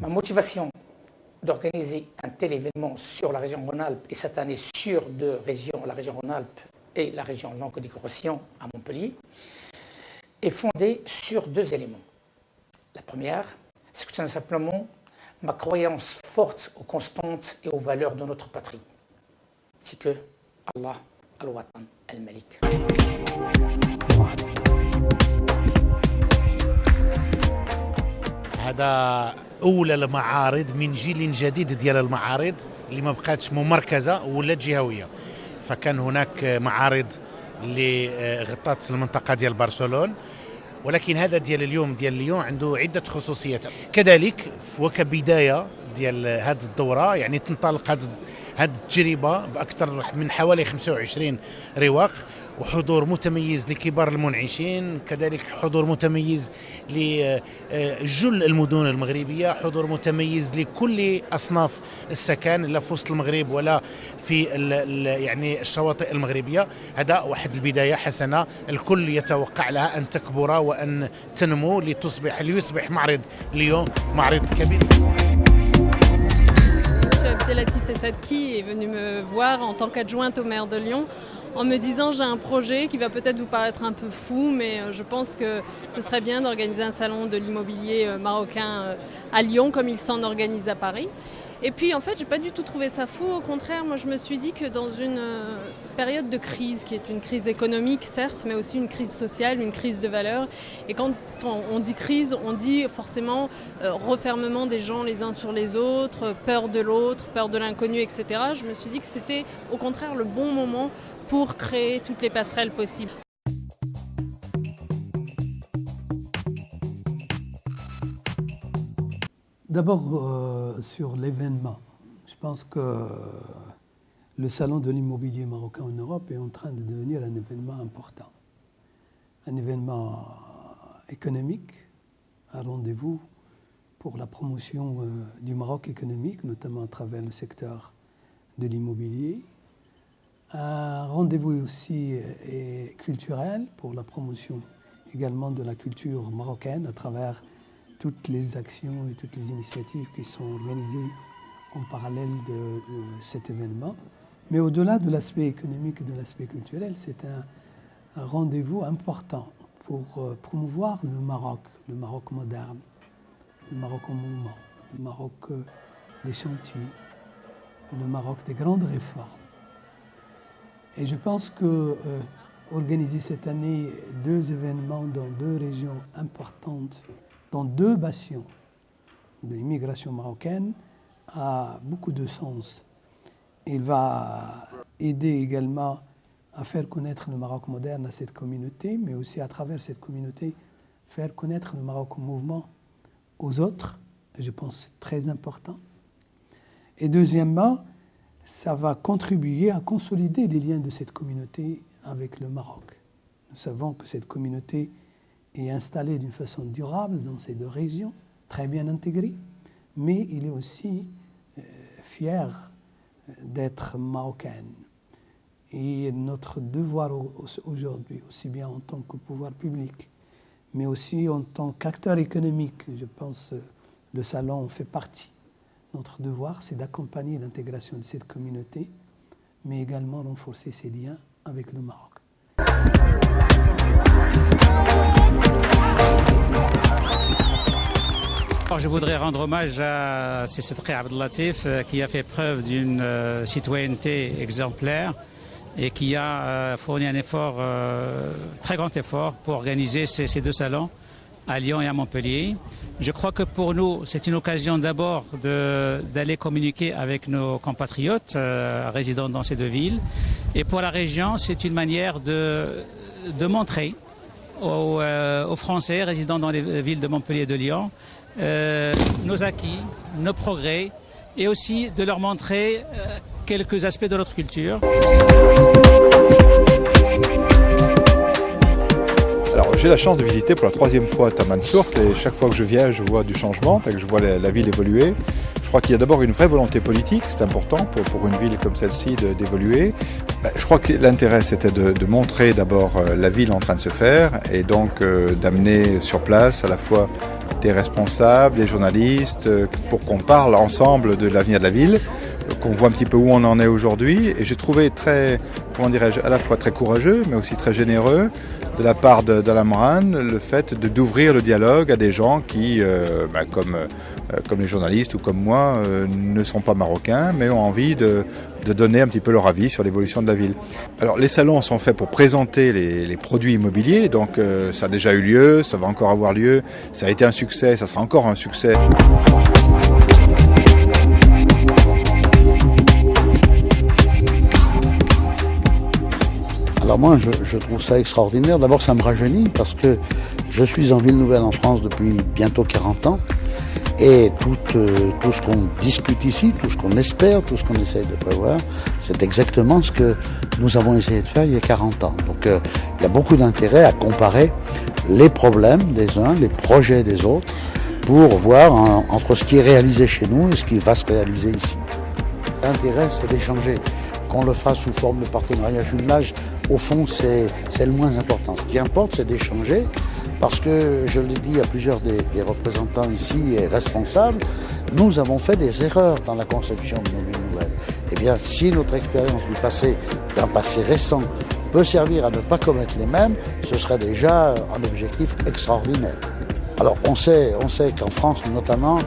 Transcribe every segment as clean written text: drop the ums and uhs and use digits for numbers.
Ma motivation d'organiser un tel événement sur la région Rhône-Alpes et cette année sur deux régions, la région Rhône-Alpes et la région Languedoc-Roussillon à Montpellier, est fondée sur deux éléments. La première, c'est tout simplement ma croyance forte aux constantes et aux valeurs de notre patrie. C'est que Allah al-Watan al-Malik. هذا أولى المعارض من جيل جديد ديال المعارض اللي ما بقاتش ممركزة ولات جهوية. فكان هناك معارض اللي غطت المنطقة ديال برشلونة، ولكن هذا ديال اليوم ديال ليون عنده عدة خصوصيات. كذلك وكبداية ديال هذه الدورة يعني تنطلق هذه التجربة بأكثر من حوالي 25 رواق، وحضور متميز لكبار المنعشين، كذلك حضور متميز لجل المدن المغربية، حضور متميز لكل أصناف السكن لا في وسط المغرب ولا في يعني الشواطئ المغربية. هذا واحد البداية حسنة، الكل يتوقع لها أن تكبر وأن تنمو ليصبح معرض ليون معرض كبير. Abdelatif Essadki est venu me voir en tant qu'adjointe au maire de Lyon en me disant j'ai un projet qui va peut-être vous paraître un peu fou, mais je pense que ce serait bien d'organiser un salon de l'immobilier marocain à Lyon comme il s'en organise à Paris. Et puis en fait, j'ai pas du tout trouvé ça fou, au contraire, moi je me suis dit que dans une période de crise, qui est une crise économique certes, mais aussi une crise sociale, une crise de valeurs, et quand on dit crise, on dit forcément refermement des gens les uns sur les autres, peur de l'autre, peur de l'inconnu, etc. Je me suis dit que c'était au contraire le bon moment pour créer toutes les passerelles possibles. D'abord, sur l'événement, je pense que le Salon de l'immobilier marocain en Europe est en train de devenir un événement important. Un événement économique, un rendez-vous pour la promotion du Maroc économique, notamment à travers le secteur de l'immobilier. Un rendez-vous aussi culturel pour la promotion également de la culture marocaine à travers toutes les actions et toutes les initiatives qui sont organisées en parallèle de cet événement. Mais au-delà de l'aspect économique et de l'aspect culturel, c'est un rendez-vous important pour promouvoir le Maroc moderne, le Maroc en mouvement, le Maroc des chantiers, le Maroc des grandes réformes. Et je pense que organiser cette année deux événements dans deux régions importantes, dans deux bastions de l'immigration marocaine, a beaucoup de sens. Il va aider également à faire connaître le Maroc moderne à cette communauté, mais aussi à travers cette communauté, faire connaître le Maroc en mouvement aux autres, et je pense que c'est très important. Et deuxièmement, ça va contribuer à consolider les liens de cette communauté avec le Maroc. Nous savons que cette communauté est installée d'une façon durable dans ces deux régions, très bien intégrée, mais il est aussi fier d'être marocaine. Et notre devoir aujourd'hui, aussi bien en tant que pouvoir public, mais aussi en tant qu'acteur économique, je pense le salon en fait partie. Notre devoir, c'est d'accompagner l'intégration de cette communauté, mais également renforcer ses liens avec le Maroc. Alors, je voudrais rendre hommage à Sidqi Abdelatif qui a fait preuve d'une citoyenneté exemplaire et qui a fourni un effort, très grand effort pour organiser ces deux salons à Lyon et à Montpellier. Je crois que pour nous, c'est une occasion d'abord d'aller communiquer avec nos compatriotes résidant dans ces deux villes. Et pour la région, c'est une manière de montrer aux Français résidant dans les villes de Montpellier et de Lyon nos acquis, nos progrès, et aussi de leur montrer quelques aspects de notre culture. Alors, j'ai la chance de visiter pour la 3e fois Tamansourt, et chaque fois que je viens, je vois du changement, que je vois la ville évoluer. Je crois qu'il y a d'abord une vraie volonté politique, c'est important pour une ville comme celle-ci d'évoluer. Je crois que l'intérêt c'était de montrer d'abord la ville en train de se faire, et donc d'amener sur place à la fois des responsables, des journalistes, pour qu'on parle ensemble de l'avenir de la ville, qu'on voit un petit peu où on en est aujourd'hui. Et j'ai trouvé très, comment dirais-je, à la fois très courageux, mais aussi très généreux de la part d'Alain Moran, le fait d'ouvrir le dialogue à des gens qui, comme les journalistes ou comme moi, ne sont pas marocains, mais ont envie de donner un petit peu leur avis sur l'évolution de la ville. Alors les salons sont faits pour présenter les produits immobiliers, donc ça a déjà eu lieu, ça va encore avoir lieu, ça a été un succès, ça sera encore un succès. Alors moi, je trouve ça extraordinaire. D'abord, ça me rajeunit parce que je suis en Ville Nouvelle en France depuis bientôt 40 ans. Et tout ce qu'on discute ici, tout ce qu'on espère, tout ce qu'on essaie de prévoir, c'est exactement ce que nous avons essayé de faire il y a 40 ans. Donc il y a beaucoup d'intérêt à comparer les problèmes des uns, les projets des autres, pour voir entre ce qui est réalisé chez nous et ce qui va se réaliser ici. L'intérêt, c'est d'échanger. Qu'on le fasse sous forme de partenariat jumelage, au fond, c'est le moins important. Ce qui importe, c'est d'échanger, parce que, je l'ai dit à plusieurs des représentants ici et responsables, nous avons fait des erreurs dans la conception de nos villes nouvelles. Eh bien, si notre expérience du passé, d'un passé récent, peut servir à ne pas commettre les mêmes, ce serait déjà un objectif extraordinaire. Alors, on sait qu'en France, notamment,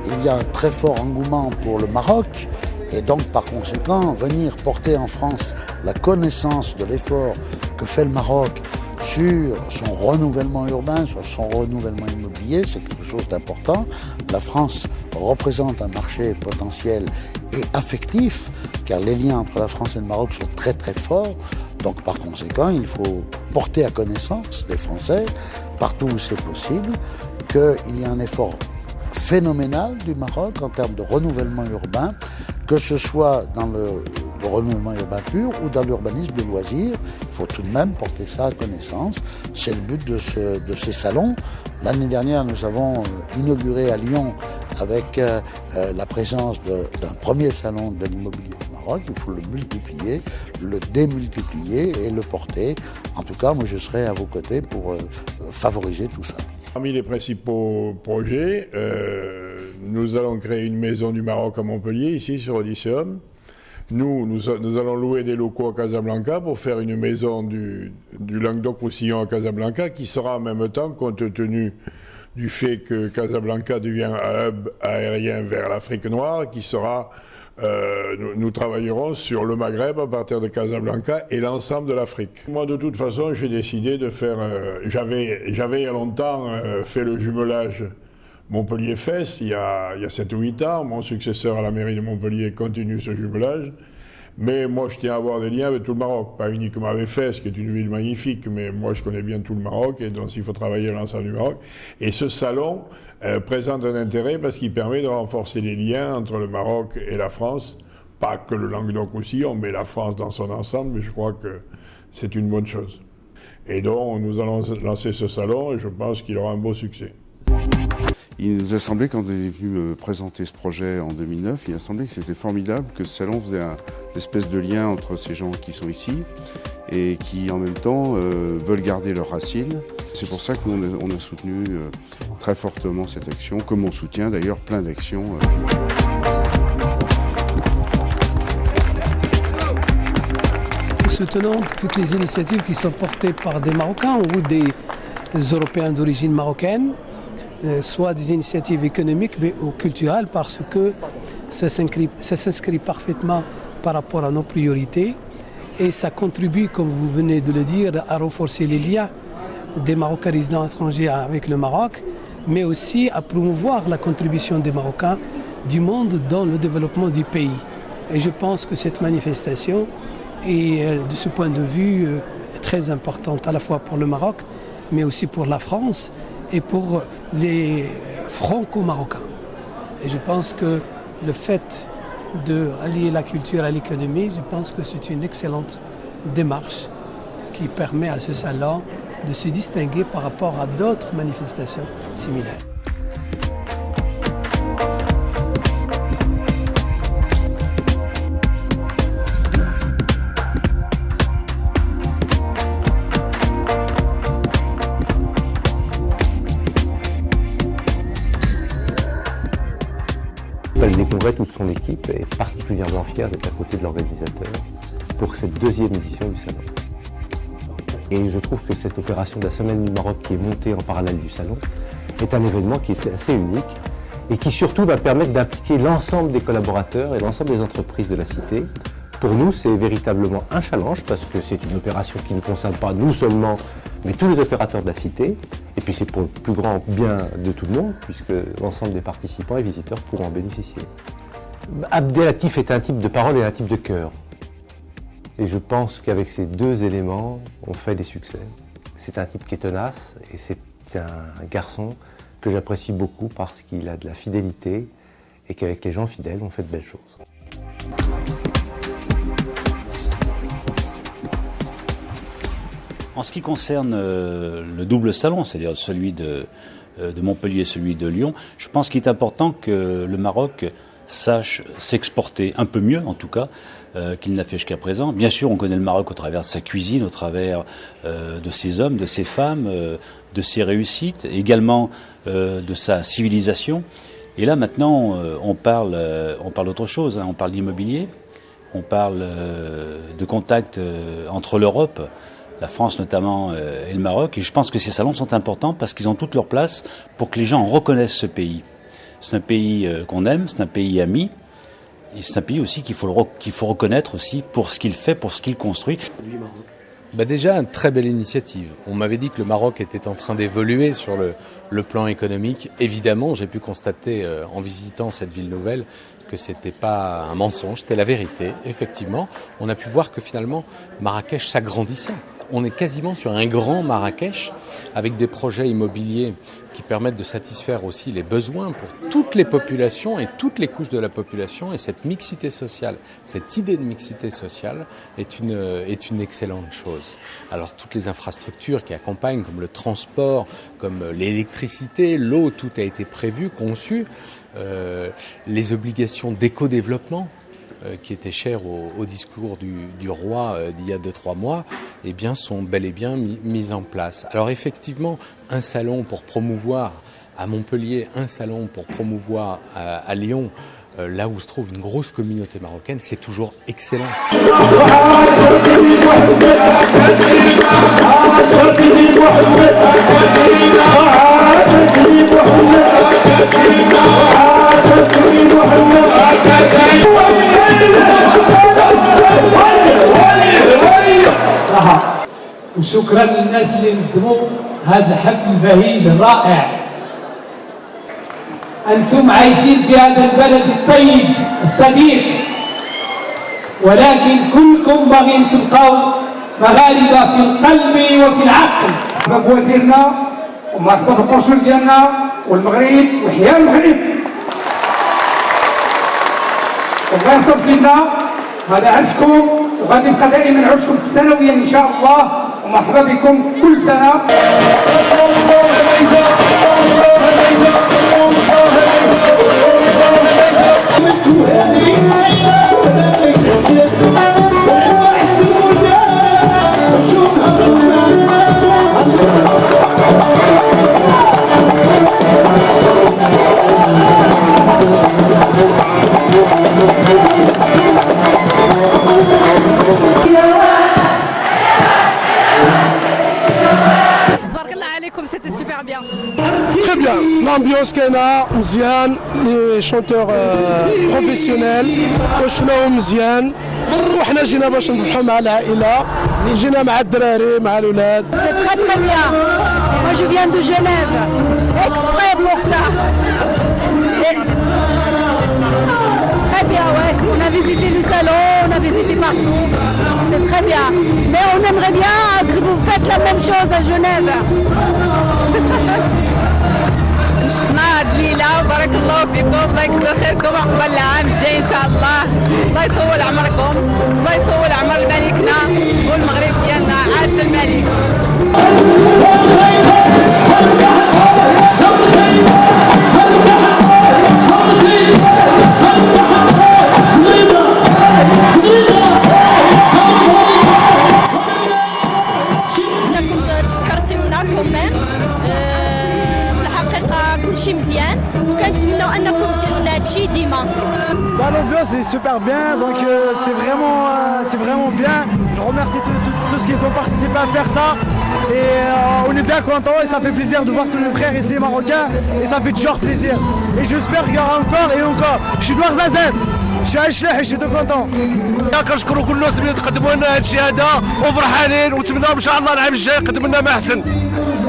il y a un très fort engouement pour le Maroc. Et donc, par conséquent, venir porter en France la connaissance de l'effort que fait le Maroc sur son renouvellement urbain, sur son renouvellement immobilier, c'est quelque chose d'important. La France représente un marché potentiel et affectif, car les liens entre la France et le Maroc sont très très forts. Donc, par conséquent, il faut porter à connaissance des Français, partout où c'est possible, qu'il y a un effort phénoménal du Maroc en termes de renouvellement urbain, que ce soit dans le renouvellement urbain pur ou dans l'urbanisme de loisirs. Il faut tout de même porter ça à connaissance. C'est le but de ces salons. L'année dernière, nous avons inauguré à Lyon avec la présence d'un premier salon de l'immobilier du Maroc. Il faut le multiplier, le démultiplier et le porter. En tout cas, moi je serai à vos côtés pour favoriser tout ça. Parmi les principaux projets, nous allons créer une maison du Maroc à Montpellier, ici sur Odysseum. Nous allons louer des locaux à Casablanca pour faire une maison du Languedoc-Roussillon à Casablanca, qui sera en même temps, compte tenu du fait que Casablanca devient un hub aérien vers l'Afrique noire, qui sera... nous travaillerons sur le Maghreb à partir de Casablanca et l'ensemble de l'Afrique. Moi, de toute façon, j'ai décidé de faire... J'avais il y a longtemps fait le jumelage Montpellier-Fès, il y a 7 ou 8 ans. Mon successeur à la mairie de Montpellier continue ce jumelage. Mais moi, je tiens à avoir des liens avec tout le Maroc, pas uniquement avec Fès, qui est une ville magnifique, mais moi, je connais bien tout le Maroc, et donc il faut travailler l'ensemble du Maroc. Et ce salon présente un intérêt parce qu'il permet de renforcer les liens entre le Maroc et la France, pas que le Languedoc-Roussillon, mais la France dans son ensemble, je crois que c'est une bonne chose. Et donc, nous allons lancer ce salon, et je pense qu'il aura un beau succès. Il nous a semblé, quand on est venu me présenter ce projet en 2009, il a semblé que c'était formidable, que ce salon faisait une espèce de lien entre ces gens qui sont ici et qui, en même temps, veulent garder leurs racines. C'est pour ça qu'on a soutenu très fortement cette action, comme on soutient d'ailleurs plein d'actions. Nous soutenons toutes les initiatives qui sont portées par des Marocains ou des Européens d'origine marocaine, soit des initiatives économiques mais ou culturelles, parce que ça s'inscrit parfaitement par rapport à nos priorités et ça contribue, comme vous venez de le dire, à renforcer les liens des Marocains résidents étrangers avec le Maroc, mais aussi à promouvoir la contribution des Marocains du monde dans le développement du pays. Et je pense que cette manifestation est, de ce point de vue, très importante à la fois pour le Maroc, mais aussi pour la France et pour les franco-marocains. Et je pense que le fait d'allier la culture à l'économie, je pense que c'est une excellente démarche qui permet à ce salon de se distinguer par rapport à d'autres manifestations similaires. Découvrait toute son équipe et particulièrement fier d'être à côté de l'organisateur pour cette deuxième édition du salon. Et je trouve que cette opération de la Semaine du Maroc qui est montée en parallèle du salon est un événement qui est assez unique et qui surtout va permettre d'impliquer l'ensemble des collaborateurs et l'ensemble des entreprises de la cité. Pour nous, c'est véritablement un challenge parce que c'est une opération qui ne concerne pas nous seulement, mais tous les opérateurs de la cité. Et puis c'est pour le plus grand bien de tout le monde, puisque l'ensemble des participants et visiteurs pourront en bénéficier. Abdelatif est un type de parole et un type de cœur. Et je pense qu'avec ces deux éléments, on fait des succès. C'est un type qui est tenace et c'est un garçon que j'apprécie beaucoup parce qu'il a de la fidélité et qu'avec les gens fidèles, on fait de belles choses. En ce qui concerne le double salon, c'est-à-dire celui de Montpellier et celui de Lyon, je pense qu'il est important que le Maroc sache s'exporter un peu mieux, en tout cas, qu'il ne l'a fait jusqu'à présent. Bien sûr, on connaît le Maroc au travers de sa cuisine, au travers de ses hommes, de ses femmes, de ses réussites, également de sa civilisation. Et là, maintenant, on parle d'autre chose, hein. On parle d'immobilier, on parle de contact entre l'Europe, la France notamment et le Maroc. Et je pense que ces salons sont importants parce qu'ils ont toute leur place pour que les gens reconnaissent ce pays. C'est un pays qu'on aime, c'est un pays ami. Et c'est un pays aussi qu'il faut reconnaître aussi pour ce qu'il fait, pour ce qu'il construit. Déjà, une très belle initiative. On m'avait dit que le Maroc était en train d'évoluer sur le plan économique. Évidemment, j'ai pu constater en visitant cette ville nouvelle que c'était pas un mensonge, c'était la vérité. Effectivement, on a pu voir que finalement, Marrakech s'agrandissait. On est quasiment sur un grand Marrakech avec des projets immobiliers qui permettent de satisfaire aussi les besoins pour toutes les populations et toutes les couches de la population. Et cette mixité sociale, cette idée de mixité sociale est une excellente chose. Alors toutes les infrastructures qui accompagnent, comme le transport, comme l'électricité, l'eau, tout a été prévu, conçu. Les obligations d'éco-développement qui étaient chères au discours du roi d'il y a 2-3 mois, eh bien, sont bel et bien mises en place. Alors effectivement, un salon pour promouvoir à Montpellier, un salon pour promouvoir à Lyon, là où se trouve une grosse communauté marocaine, c'est toujours excellent. وشكرا للناس اللي نظموا هذا الحفل البهيج الرائع. أنتم عايشين في هذا البلد الطيب الصديق، ولكن كلكم باغيين تبقاو مغاربة في القلب وفي العقل. مرحبا بوزيرنا ومرحبا بالقنصل ديالنا والمغرب وحيا المغرب. الله ينصر سيدنا، هذا عرسكم وغادي يبقى دائما عرسكم سنويا إن شاء الله. ومرحبا بكم كل سنة. C'était super bien. Très bien. L'ambiance كاينه مزيان لي شونتور بروفيسيونيل وشناو مزيان وحنا جينا باش نضحوا مع العائله جينا مع الدراري مع الاولاد. C'est très très bien. Moi je viens de Genève exprès pour ça. Très bien. bien, ouais. On a visité le salon, on a visité partout. C'est très bien. Mais on aimerait bien que vous faites la même chose à Genève. شفنا هاد الليله وبارك الله فيكم، الله يكثر خيركم وعقبال العام الجاي ان شاء الله. الله يطول عمركم، الله يطول عمر ملكنا والمغرب ديالنا. عاش الملك. انكم تفكرتونا كوميم. كلشي مزيان وكنتمناو انكم ديروا لنا هادشي ديما. L'ambiance est super bien, donc c'est vraiment bien. Je remercie tous ceux qui ont participé à faire ça. Et on est bien contents et ça fait plaisir de voir tous les frères ici marocains et ça fait toujours plaisir. Et j'espère qu'il y aura encore et encore. Je suis Douar Zazen, je suis à Echleh et je suis tout content. كنشكروا كل الناس اللي تقدموا لنا هذا الشيء هذا وفرحانين ونتمناو ان شاء الله العام الجاي يقدموا لنا ما احسن.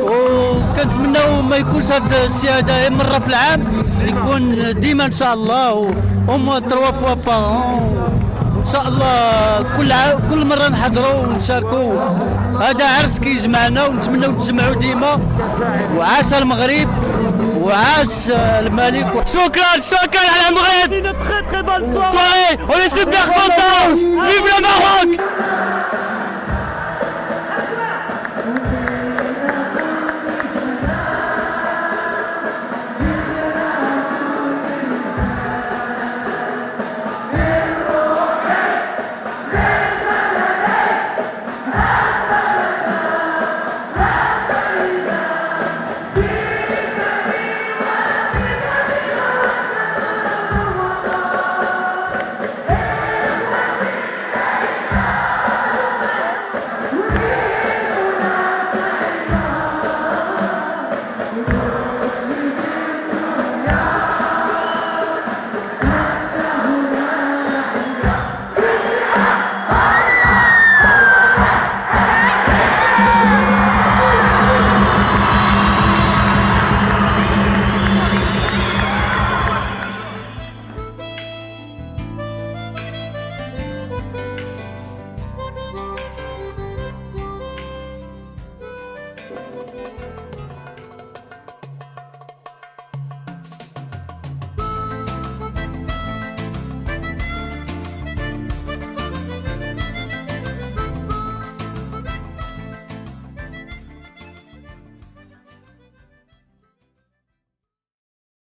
وكنتمناو ما يكونش هذا الشيء هذا مره في العام، يكون ديما ان شاء الله ومو 3 فوا بارون. ان شاء الله كل مره نحضروا ونشاركوا. هذا عرس كيجمعنا ونتمناو نتجمعوا ديما. وعاش المغرب وعاش الملك. شكرا على المغرب. On est super contents. Vive le Maroc.